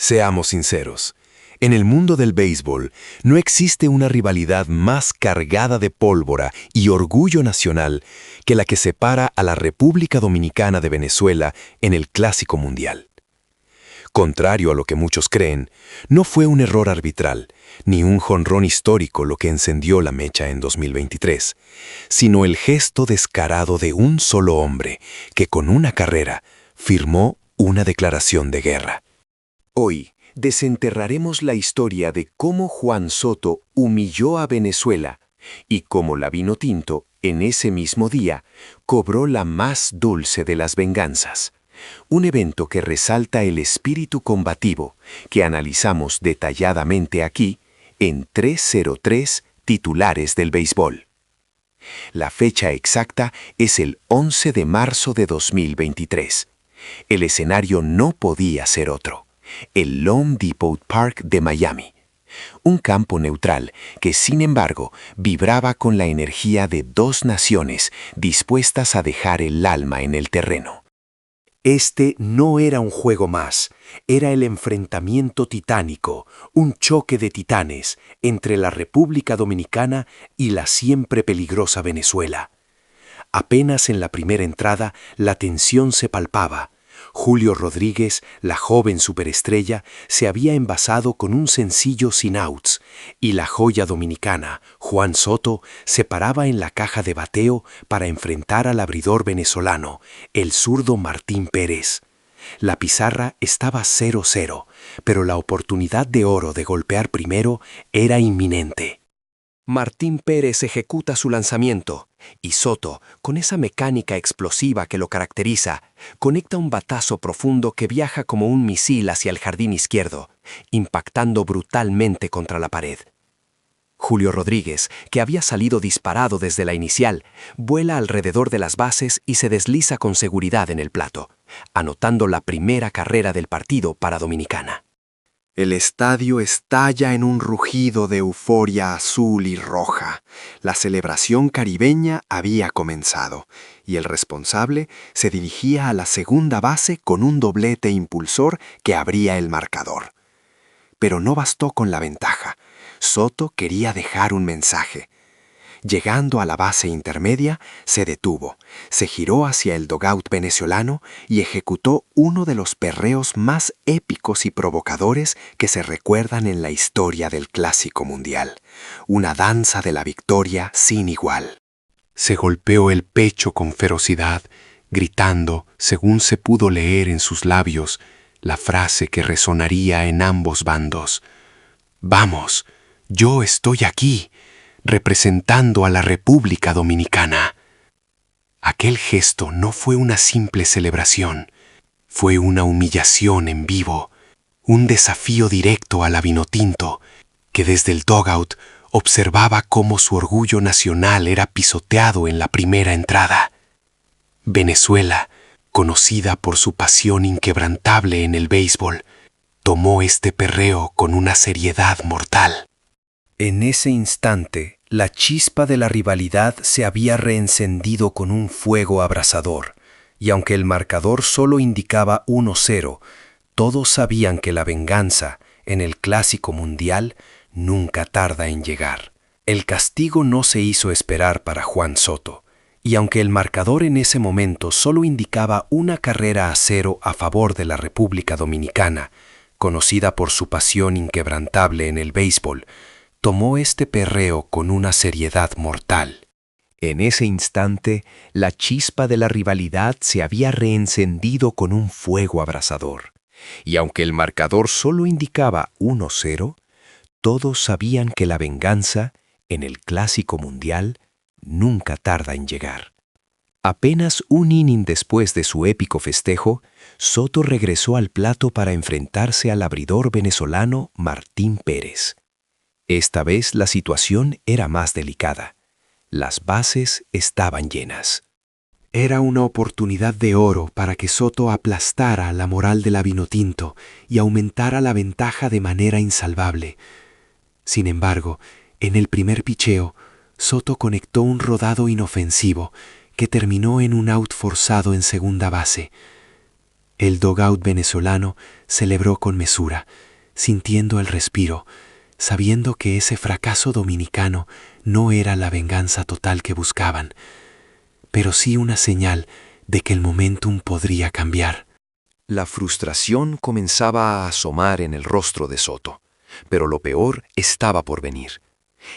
Seamos sinceros, en el mundo del béisbol no existe una rivalidad más cargada de pólvora y orgullo nacional que la que separa a la República Dominicana de Venezuela en el Clásico Mundial. Contrario a lo que muchos creen, no fue un error arbitral, ni un jonrón histórico lo que encendió la mecha en 2023, sino el gesto descarado de un solo hombre que con una carrera firmó una declaración de guerra. Hoy desenterraremos la historia de cómo Juan Soto humilló a Venezuela y cómo la Vinotinto, en ese mismo día, cobró la más dulce de las venganzas. Un evento que resalta el espíritu combativo que analizamos detalladamente aquí en 303 titulares del béisbol. La fecha exacta es el 11 de marzo de 2023. El escenario no podía ser otro: el Loan Depot Park de Miami. Un campo neutral que, sin embargo, vibraba con la energía de dos naciones dispuestas a dejar el alma en el terreno. Este no era un juego más, era el enfrentamiento titánico, un choque de titanes entre la República Dominicana y la siempre peligrosa Venezuela. Apenas en la primera entrada, la tensión se palpaba. Julio Rodríguez, la joven superestrella, se había envasado con un sencillo sin outs, y la joya dominicana, Juan Soto, se paraba en la caja de bateo para enfrentar al abridor venezolano, el zurdo Martín Pérez. La pizarra estaba 0-0, pero la oportunidad de oro de golpear primero era inminente. Martín Pérez ejecuta su lanzamiento y Soto, con esa mecánica explosiva que lo caracteriza, conecta un batazo profundo que viaja como un misil hacia el jardín izquierdo, impactando brutalmente contra la pared. Julio Rodríguez, que había salido disparado desde la inicial, vuela alrededor de las bases y se desliza con seguridad en el plato, anotando la primera carrera del partido para Dominicana. El estadio estalla en un rugido de euforia azul y roja. La celebración caribeña había comenzado, y el responsable se dirigía a la segunda base con un doblete impulsor que abría el marcador. Pero no bastó con la ventaja. Soto quería dejar un mensaje. Llegando a la base intermedia, se detuvo, se giró hacia el dugout venezolano y ejecutó uno de los perreos más épicos y provocadores que se recuerdan en la historia del Clásico Mundial. Una danza de la victoria sin igual. Se golpeó el pecho con ferocidad, gritando, según se pudo leer en sus labios, la frase que resonaría en ambos bandos: «Vamos, yo estoy aquí, representando a la República Dominicana». Aquel gesto no fue una simple celebración, fue una humillación en vivo, un desafío directo a la Vinotinto, que desde el dugout observaba cómo su orgullo nacional era pisoteado en la primera entrada. Venezuela, conocida por su pasión inquebrantable en el béisbol, tomó este perreo con una seriedad mortal. En ese instante, la chispa de la rivalidad se había reencendido con un fuego abrasador, y aunque el marcador solo indicaba 1-0, todos sabían que la venganza, en el Clásico Mundial, nunca tarda en llegar. El castigo no se hizo esperar para Juan Soto, y aunque el marcador en ese momento solo indicaba 1-0 a favor de la República Dominicana, conocida por su pasión inquebrantable en el béisbol, tomó este perreo con una seriedad mortal. En ese instante, la chispa de la rivalidad se había reencendido con un fuego abrasador, y aunque el marcador solo indicaba 1-0, todos sabían que la venganza, en el Clásico Mundial, nunca tarda en llegar. Apenas un inning después de su épico festejo, Soto regresó al plato para enfrentarse al abridor venezolano Martín Pérez. Esta vez la situación era más delicada. Las bases estaban llenas. Era una oportunidad de oro para que Soto aplastara la moral de la Vinotinto y aumentara la ventaja de manera insalvable. Sin embargo, en el primer picheo, Soto conectó un rodado inofensivo que terminó en un out forzado en segunda base. El dugout venezolano celebró con mesura, sintiendo el respiro, sabiendo que ese fracaso dominicano no era la venganza total que buscaban, pero sí una señal de que el momentum podría cambiar. La frustración comenzaba a asomar en el rostro de Soto, pero lo peor estaba por venir.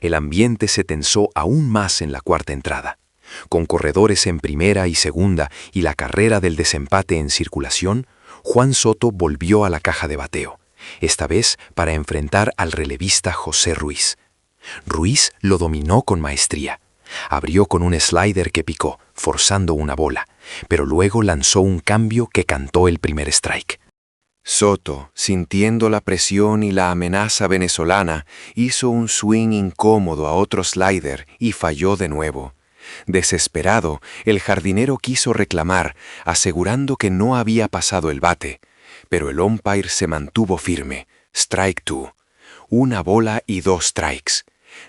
El ambiente se tensó aún más en la cuarta entrada. Con corredores en primera y segunda y la carrera del desempate en circulación, Juan Soto volvió a la caja de bateo, esta vez para enfrentar al relevista José Ruiz. Ruiz lo dominó con maestría. Abrió con un slider que picó, forzando una bola, pero luego lanzó un cambio que cantó el primer strike. Soto, sintiendo la presión y la amenaza venezolana, hizo un swing incómodo a otro slider y falló de nuevo. Desesperado, el jardinero quiso reclamar, asegurando que no había pasado el bate, pero el umpire se mantuvo firme. Strike 2. Una bola y 2 strikes.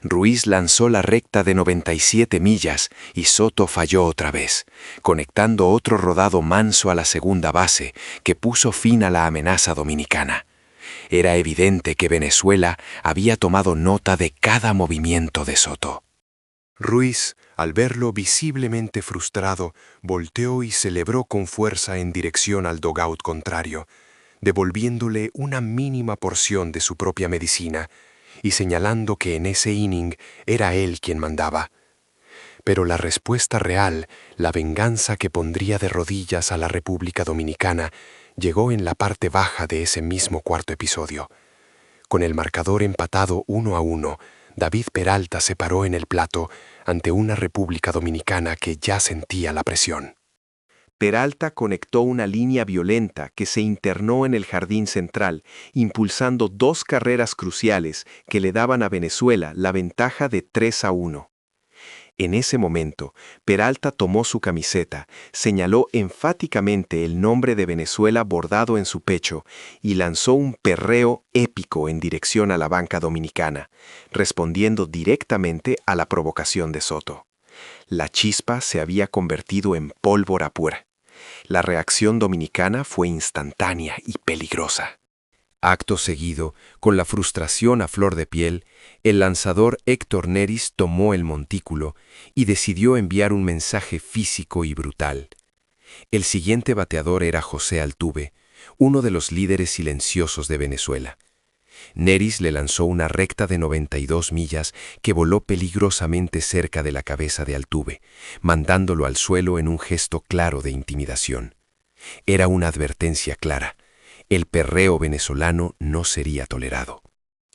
Ruiz lanzó la recta de 97 millas y Soto falló otra vez, conectando otro rodado manso a la segunda base que puso fin a la amenaza dominicana. Era evidente que Venezuela había tomado nota de cada movimiento de Soto. Ruiz, al verlo visiblemente frustrado, volteó y celebró con fuerza en dirección al dugout contrario, devolviéndole una mínima porción de su propia medicina y señalando que en ese inning era él quien mandaba. Pero la respuesta real, la venganza que pondría de rodillas a la República Dominicana, llegó en la parte baja de ese mismo cuarto episodio. Con el marcador empatado 1-1, David Peralta se paró en el plato ante una República Dominicana que ya sentía la presión. Peralta conectó una línea violenta que se internó en el jardín central, impulsando 2 carreras cruciales que le daban a Venezuela la ventaja de 3-1. En ese momento, Peralta tomó su camiseta, señaló enfáticamente el nombre de Venezuela bordado en su pecho y lanzó un perreo épico en dirección a la banca dominicana, respondiendo directamente a la provocación de Soto. La chispa se había convertido en pólvora pura. La reacción dominicana fue instantánea y peligrosa. Acto seguido, con la frustración a flor de piel, el lanzador Héctor Neris tomó el montículo y decidió enviar un mensaje físico y brutal. El siguiente bateador era José Altuve, uno de los líderes silenciosos de Venezuela. Neris le lanzó una recta de 92 millas que voló peligrosamente cerca de la cabeza de Altuve, mandándolo al suelo en un gesto claro de intimidación. Era una advertencia clara. El perreo venezolano no sería tolerado.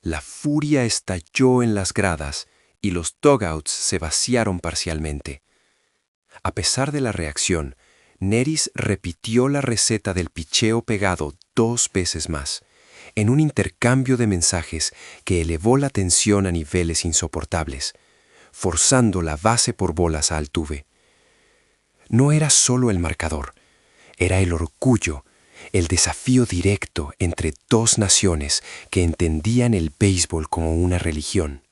La furia estalló en las gradas y los dugouts se vaciaron parcialmente. A pesar de la reacción, Neris repitió la receta del picheo pegado 2 veces más, en un intercambio de mensajes que elevó la tensión a niveles insoportables, forzando la base por bolas a Altuve. No era solo el marcador, era el orgullo, el desafío directo entre 2 naciones que entendían el béisbol como una religión.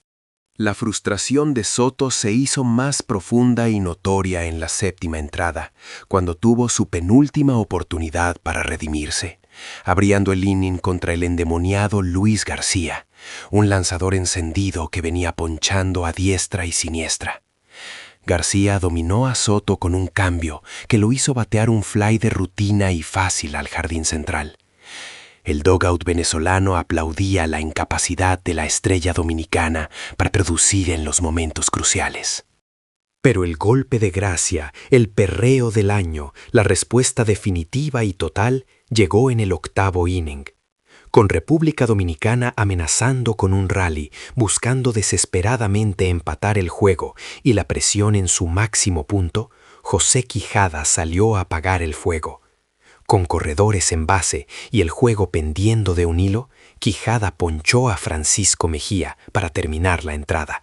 La frustración de Soto se hizo más profunda y notoria en la 7ª entrada, cuando tuvo su penúltima oportunidad para redimirse, abriendo el inning contra el endemoniado Luis García, un lanzador encendido que venía ponchando a diestra y siniestra. García dominó a Soto con un cambio que lo hizo batear un fly de rutina y fácil al jardín central. El dugout venezolano aplaudía la incapacidad de la estrella dominicana para producir en los momentos cruciales. Pero el golpe de gracia, el perreo del año, la respuesta definitiva y total llegó en el 8º inning, con República Dominicana amenazando con un rally, buscando desesperadamente empatar el juego y la presión en su máximo punto. José Quijada salió a apagar el fuego. Con corredores en base y el juego pendiendo de un hilo, Quijada ponchó a Francisco Mejía para terminar la entrada.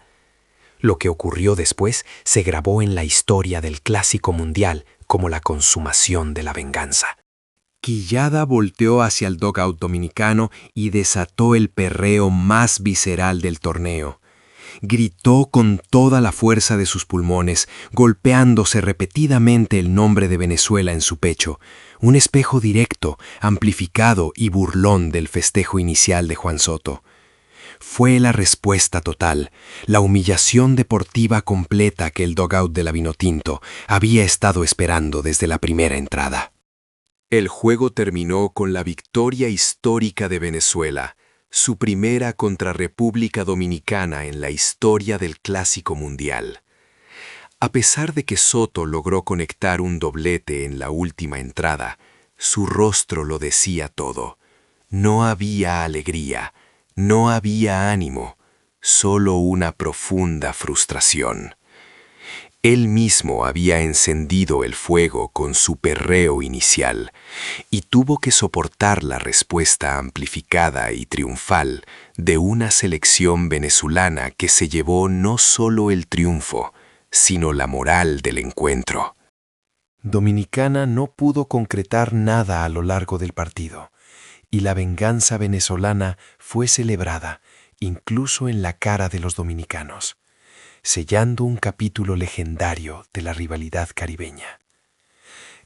Lo que ocurrió después se grabó en la historia del Clásico Mundial como la consumación de la venganza. Quijada volteó hacia el dugout dominicano y desató el perreo más visceral del torneo. Gritó con toda la fuerza de sus pulmones, golpeándose repetidamente el nombre de Venezuela en su pecho, un espejo directo, amplificado y burlón del festejo inicial de Juan Soto. Fue la respuesta total, la humillación deportiva completa que el dugout de la Vinotinto había estado esperando desde la primera entrada. El juego terminó con la victoria histórica de Venezuela, su primera contra República Dominicana en la historia del Clásico Mundial. A pesar de que Soto logró conectar un doblete en la última entrada, su rostro lo decía todo. No había alegría, no había ánimo, solo una profunda frustración. Él mismo había encendido el fuego con su perreo inicial y tuvo que soportar la respuesta amplificada y triunfal de una selección venezolana que se llevó no solo el triunfo, sino la moral del encuentro. Dominicana no pudo concretar nada a lo largo del partido, y la venganza venezolana fue celebrada, incluso en la cara de los dominicanos, sellando un capítulo legendario de la rivalidad caribeña.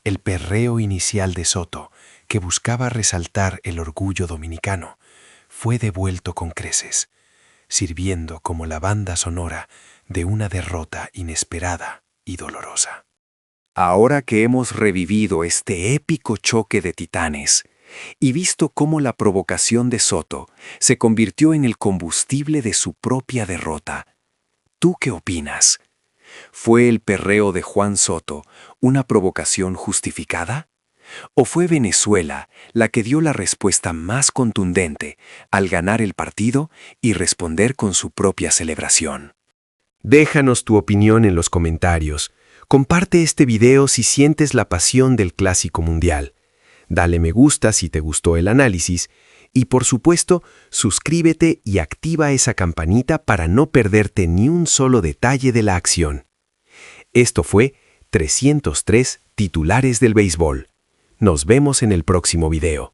El perreo inicial de Soto, que buscaba resaltar el orgullo dominicano, fue devuelto con creces, sirviendo como la banda sonora de una derrota inesperada y dolorosa. Ahora que hemos revivido este épico choque de titanes y visto cómo la provocación de Soto se convirtió en el combustible de su propia derrota, ¿tú qué opinas? ¿Fue el perreo de Juan Soto una provocación justificada? ¿O fue Venezuela la que dio la respuesta más contundente al ganar el partido y responder con su propia celebración? Déjanos tu opinión en los comentarios. Comparte este video si sientes la pasión del Clásico Mundial. Dale me gusta si te gustó el análisis y, por supuesto, suscríbete y activa esa campanita para no perderte ni un solo detalle de la acción. Esto fue 303 Titulares del Béisbol. Nos vemos en el próximo video.